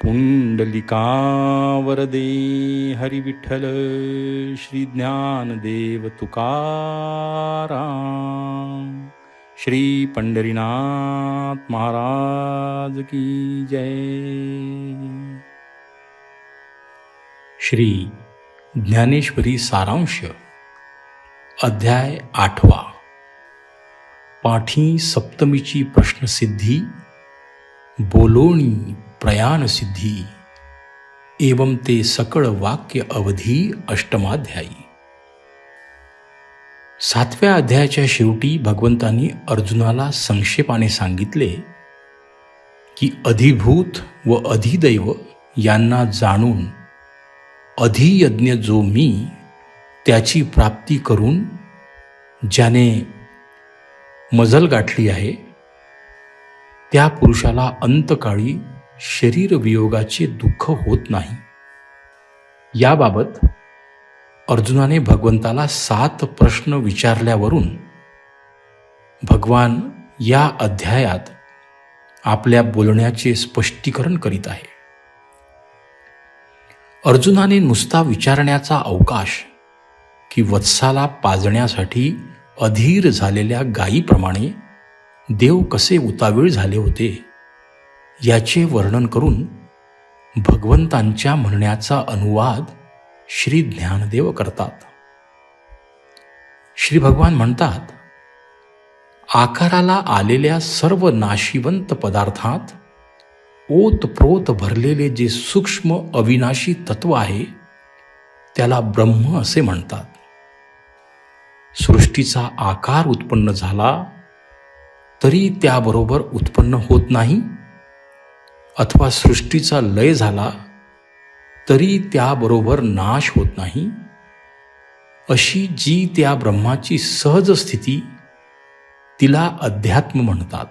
पुंडलिकावरदे हरी विठ्ठल श्री ज्ञानदेव तुकाराम. श्री पंढरीनाथ महाराज की जय. श्री ज्ञानेश्वरी सारांश अध्याय 8. पाठी सप्तमीची प्रश्नसिद्धी, बोलोणी प्रयाण सिद्धी, एवं ते सकळ वाक्य अवधी. अष्टमाध्यायी. 7व्या अध्यायाच्या शेवटी भगवंतांनी अर्जुनाला संक्षेपाने सांगितले की अधिभूत व अधिदैव यांना जाणून अधियज्ञ जो मी, त्याची प्राप्ती करून ज्याने मजल गाठली आहे, त्या पुरुषाला अंतकाळी शरीर वियोगाचे दुःख होत नाही. याबाबत अर्जुनाने भगवंताला 7 प्रश्न विचारल्यावरून भगवान या अध्यायात आपल्या बोलण्याचे स्पष्टीकरण करीत आहे. अर्जुनाने नुसता विचारण्याचा अवकाश की वत्साला पाजण्यासाठी अधीर झालेल्या गायीप्रमाणे देव कसे उतावीळ झाले होते याचे वर्णन करून भगवंतांच्या म्हणण्याचा अनुवाद श्री ज्ञानदेव करतात. श्री भगवान म्हणतात, आकाराला आलेल्या सर्व नाशिवंत पदार्थात ओतप्रोत भरलेले जे सूक्ष्म अविनाशी तत्व आहे त्याला ब्रह्म असे म्हणतात. सृष्टीचा आकार उत्पन्न झाला तरी त्याबरोबर उत्पन्न होत नाही, अथवा सृष्टीचा लय झाला तरी त्याबरोबर नाश होत नाही, अशी जी त्या ब्रह्माची सहज स्थिती तिला अध्यात्म म्हणतात.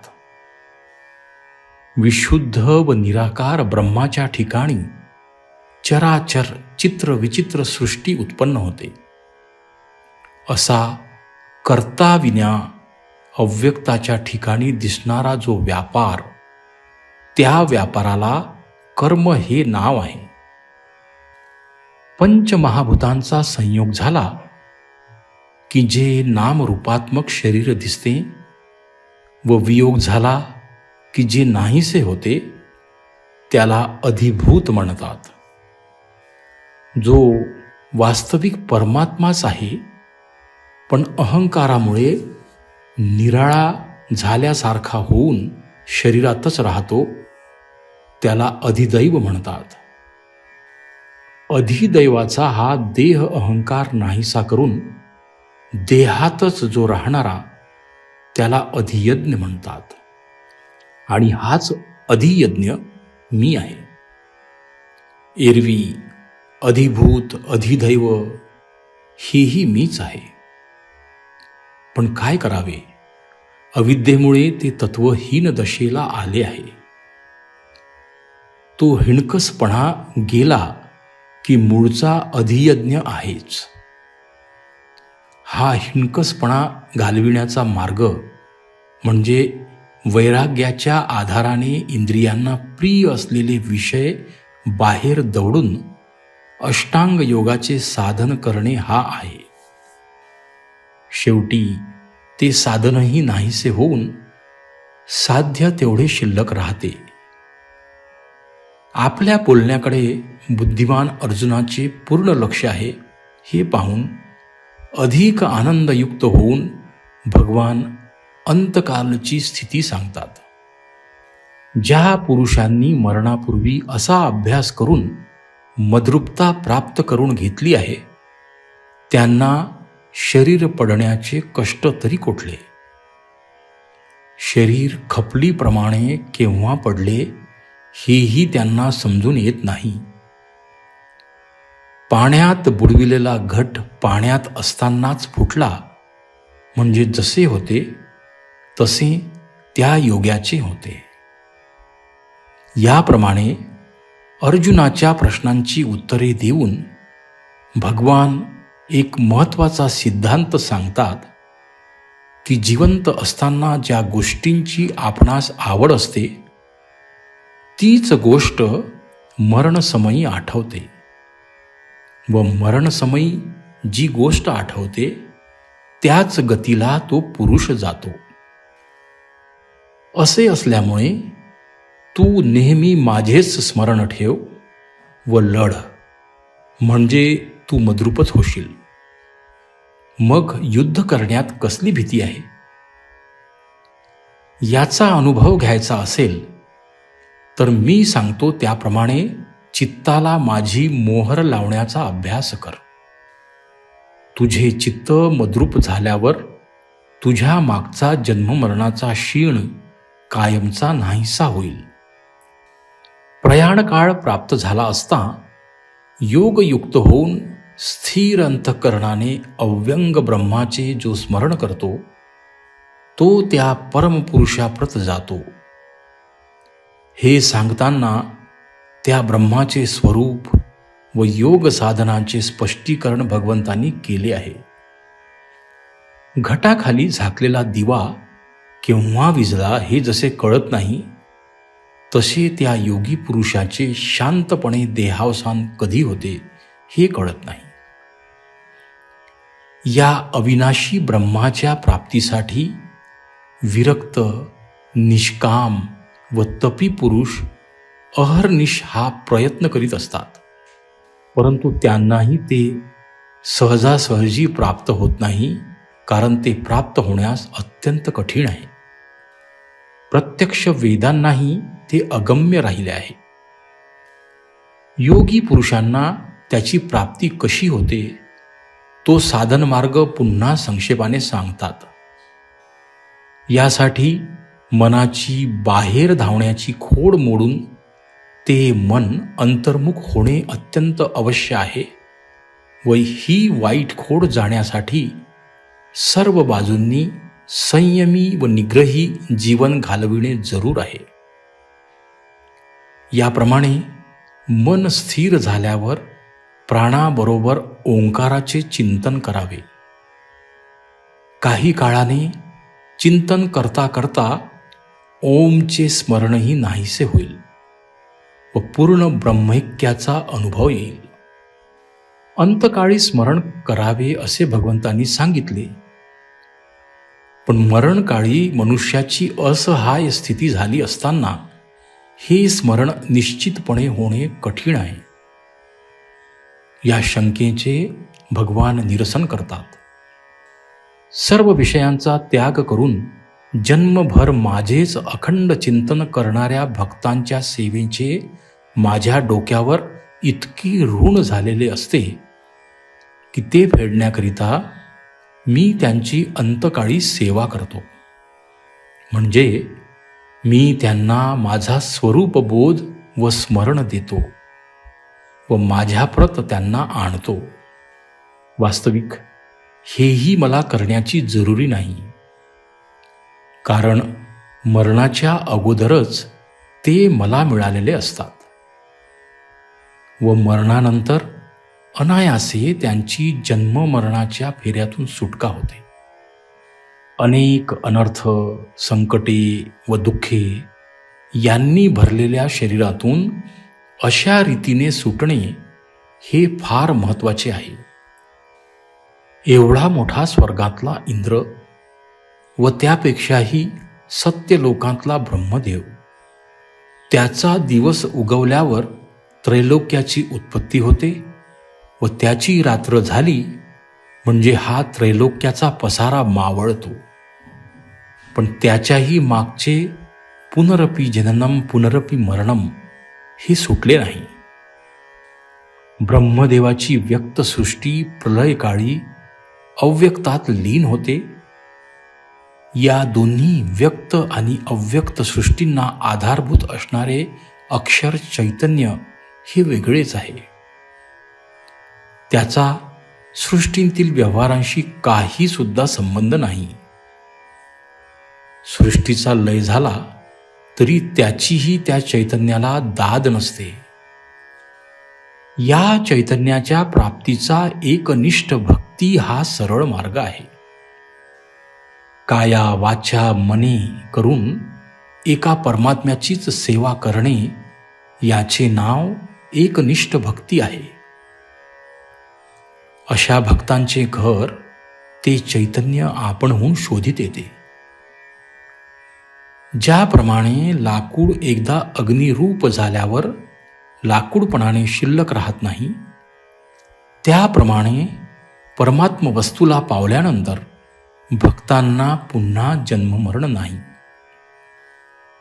विशुद्ध व निराकार ब्रह्माच्या ठिकाणी चराचर चित्र विचित्र सृष्टी उत्पन्न होते. असा कर्ताविना अव्यक्ताच्या ठिकाणी दिसणारा जो व्यापार, त्या व्यापाराला कर्म हे नाव आहे. पंचमहाभूतांचा संयोग झाला की जे नामरूपात्मक शरीर दिसते व वियोग झाला की जे नाहीसे होते त्याला अधिभूत म्हणतात. जो वास्तविक परमात्माच आहे पण अहंकारामुळे निराळा झाल्यासारखा होऊन शरीरातच राहतो त्याला अधिदैव म्हणतात. अधिदैवाचा हा देह अहंकार नाहीसा करून देहातच जो राहणारा त्याला अधियज्ञ म्हणतात. आणि हाच अधियज्ञ मी आहे. एरवी अधिभूत अधिदैव हेही मीच आहे. पण काय करावे, अविद्येमुळे ते तत्व हीन दशेला आले आहे. तो हिणकसपणा गेला की मूळचा अधियज्ञ आहेच. हा हिणकसपणा घालविण्याचा मार्ग म्हणजे वैराग्याच्या आधाराने इंद्रियांना प्रिय असलेले विषय बाहेर दौडून अष्टांग योगाचे साधन करणे हा आहे. शेवटी ते साधनही नाहीसे होऊन साध्य तेवढे शिल्लक राहते. आपल्या बोलण्याकडे बुद्धिमान अर्जुनाचे पूर्ण लक्ष आहे हे पाहून अधिक आनंदयुक्त होऊन भगवान अंतकालची स्थिती सांगतात. ज्या पुरुषांनी मरणापूर्वी असा अभ्यास करून मद्रूपता प्राप्त करून घेतली आहे त्यांना शरीर पडण्याचे कष्ट तरी कोठले. शरीर खपलीप्रमाणे केव्हा पडले हेही त्यांना समजून येत नाही. पाण्यात बुडविलेला घट पाण्यात असतानाच फुटला म्हणजे जसे होते तसे त्या योग्याचे होते. याप्रमाणे अर्जुनाच्या प्रश्नांची उत्तरे देऊन भगवान एक महत्त्वाचा सिद्धांत सांगतात की जिवंत असताना ज्या गोष्टींची आपणास आवड असते तीच गोष्ट मरणसमयी आठवते व मरणसमयी जी गोष्ट आठवते त्याच गतीला तो पुरुष जातो. असे असल्यामुळे तू नेहमी माझेच स्मरण ठेव व लढ, म्हणजे तू मद्रूपच होशील. मग युद्ध करण्यात कसली भीती आहे? याचा अनुभव घ्यायचा असेल तर मी सांगतो त्याप्रमाणे चित्ताला माझी मोहर लावण्याचा अभ्यास कर. तुझे चित्त मद्रूप झाल्यावर तुझ्या मागचा जन्ममरणाचा शीण कायमचा नाहीसा होईल. प्रयाणकाळ प्राप्त झाला असता योगयुक्त होऊन स्थिर अंतःकरणाने अव्यंग ब्रह्माचे जो स्मरण करतो तो त्या परमपुरुषाप्रत जातो. हे सांगताना त्या ब्रह्माचे स्वरूप व योग साधनांचे स्पष्टीकरण भगवंतांनी केले आहे. घटाखाली झाकलेला दिवा केव्हा विझला हे जसे कळत नाही, तसे त्या योगी पुरुषाचे शांतपणे देहावसान कधी होते हे कळत नाही. या अविनाशी ब्रह्माच्या प्राप्तीसाठी विरक्त, निष्काम व तपी पुरुष अहर्निश हा प्रयत्न करीत असतात, परंतु त्यांनाही ते सहजासहजी प्राप्त होत नाही, कारण ते प्राप्त होण्यास अत्यंत कठीण आहे. प्रत्यक्ष वेदांनाही ते अगम्य राहिले आहे. योगी पुरुषांना त्याची प्राप्ती कशी होते तो साधन मार्ग पुन्हा संक्षेपाने सांगतात. यासाठी मनाची बाहेर धावण्याची खोड मोडून ते मन अंतर्मुख होणे अत्यंत अवश्य आहे व ही वाईट खोड जाण्यासाठी सर्व बाजूंनी संयमी व निग्रही जीवन घालविणे जरूर आहे. याप्रमाणे मन स्थिर झाल्यावर प्राणाबरोबर ओंकाराचे चिंतन करावे. काही काळाने चिंतन करता करता ओमचे स्मरणही नाहीसे होईल व पूर्ण ब्रह्मैक्याचा अनुभव येईल. अंतकाळी स्मरण करावे असे भगवंतांनी सांगितले, पण मरणकाळी मनुष्याची असहाय स्थिती झाली असताना हे स्मरण निश्चितपणे होणे कठीण आहे. या शंकेचे भगवान निरसन करतात. सर्व विषयांचा त्याग करून जन्मभर माझेच अखंड चिंतन करणाऱ्या भक्तांच्या सेवेचे माझ्या डोक्यावर इतकी ऋण झालेले असते की ते फेडण्याकरिता मी त्यांची अंतकाळी सेवा करतो. म्हणजे मी त्यांना माझा स्वरूपबोध व स्मरण देतो व माझ्याप्रत त्यांना आणतो. वास्तविक हेही मला करण्याची जरुरी नाही, कारण मरणाच्या अगोदरच ते मला मिळालेले असतात व मरणानंतर अनायासे त्यांची जन्ममरणाच्या फेऱ्यातून सुटका होते. अनेक अनर्थ, संकटे व दुःखे यांनी भरलेल्या शरीरातून अशा रीतीने सुटणे हे फार महत्त्वाचे आहे. एवढा मोठा स्वर्गातला इंद्र व त्यापेक्षाही सत्यलोकांतला ब्रह्मदेव, त्याचा दिवस उगवल्यावर त्रैलोक्याची उत्पत्ती होते व त्याची रात्र झाली म्हणजे हा त्रैलोक्याचा पसारा मावळतो. पण त्याच्याही मागचे पुनरपि जननम पुनरपि मरणम हे सुटले नाही. ब्रह्मदेवाची व्यक्त सृष्टी प्रलयकाळी अव्यक्तात लीन होते. या दोन्ही व्यक्त आणि अव्यक्त सृष्टींना आधारभूत असणारे अक्षर चैतन्य हे वेगळेच आहे. त्याचा सृष्टींतील व्यवहारांशी काही सुद्धा संबंध नाही. सृष्टीचा लय झाला तरी त्याचीही त्या चैतन्याला दाद नसते. या चैतन्याच्या प्राप्तीचा एकनिष्ठ भक्ती हा सरळ मार्ग आहे. काया वाचा मने करून एका परमात्म्याचीच सेवा करणे याचे नाव एकनिष्ठ भक्ती आहे. अशा भक्तांचे घर ते चैतन्य आपणहून शोधित येते. ज्याप्रमाणे लाकूड एकदा अग्निरूप झाल्यावर लाकूडपणाने शिल्लक राहत नाही, त्याप्रमाणे परमात्म वस्तूला पावल्यानंतर भक्तांना पुन्हा जन्ममरण नाही.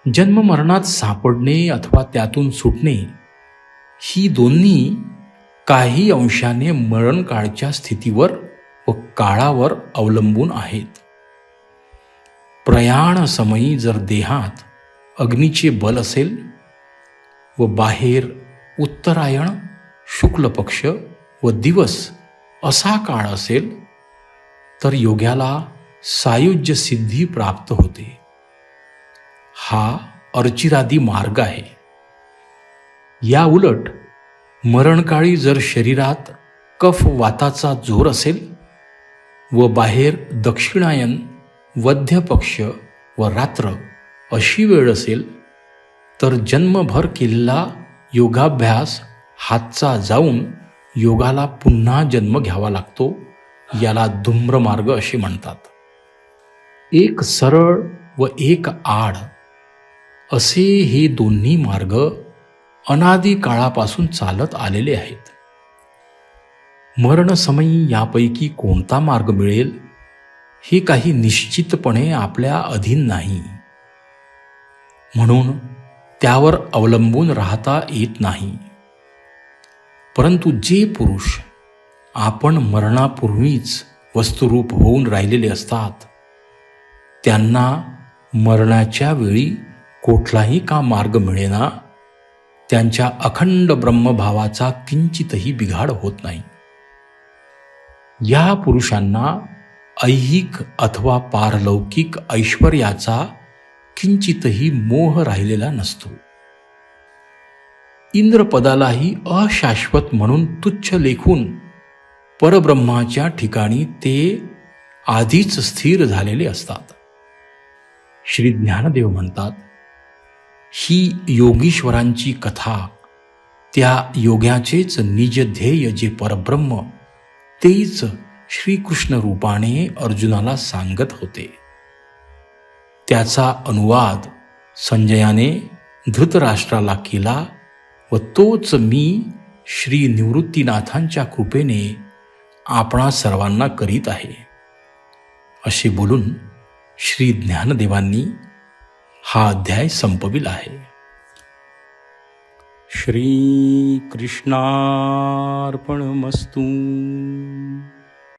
जन्ममरणात सापडणे अथवा त्यातून सुटणे ही दोन्ही काही अंशाने मरणकाळच्या स्थितीवर व काळावर अवलंबून आहेत. प्रयाण समयी जर देहात अग्नीचे बल असेल व बाहेर उत्तरायण, शुक्ल पक्ष व दिवस असा काळ असेल तर योग्याला सायुज्य सिद्धी प्राप्त होते. हा अर्चिरादी मार्ग आहे. या उलट मरणकाळी जर शरीरात कफ वाताचा जोर असेल व बाहेर दक्षिणायन, वध्य पक्ष व रात्र अशी वेळ असेल तर जन्मभर केलेला योगाभ्यास हातचा जाऊन योगाला पुन्हा जन्म घ्यावा लागतो. याला धूम्रमार्ग असे म्हणतात. एक सरळ व एक आड असे हे दोन्ही मार्ग अनादी काळापासून चालत आलेले आहेत. मरणसमयी यापैकी कोणता मार्ग मिळेल हे काही निश्चितपणे आपल्या अधीन नाही, म्हणून त्यावर अवलंबून राहता येत नाही. परंतु जे पुरुष आपण मरणापूर्वीच वस्तुरूप होऊन राहिलेले असतात, त्यांना मरणाच्या वेळी कुठलाही का मार्ग मिळेना, त्यांच्या अखंड ब्रह्मभावाचा किंचितही बिघाड होत नाही. या पुरुषांना ऐहिक अथवा पारलौकिक ऐश्वर्याचा किंचितही मोह राहिलेला नसतो. इंद्रपदालाही अशाश्वत म्हणून तुच्छ लेखून परब्रह्माच्या ठिकाणी ते आधीच स्थिर झालेले असतात. श्री ज्ञानदेव म्हणतात, ही योगीश्वरांची कथा त्या योग्याचेच निज ध्येय जे परब्रह्म तेच श्रीकृष्ण रूपाने अर्जुनाला सांगत होते. त्याचा अनुवाद संजयाने धृतराष्ट्राला केला व तोच मी श्री निवृत्तीनाथांच्या कृपेने आपणा सर्वांना करीत आहे, असे बोलून श्री ज्ञानदेवांनी हा अध्याय संपविला आहे. श्री कृष्णार्पणमस्तु.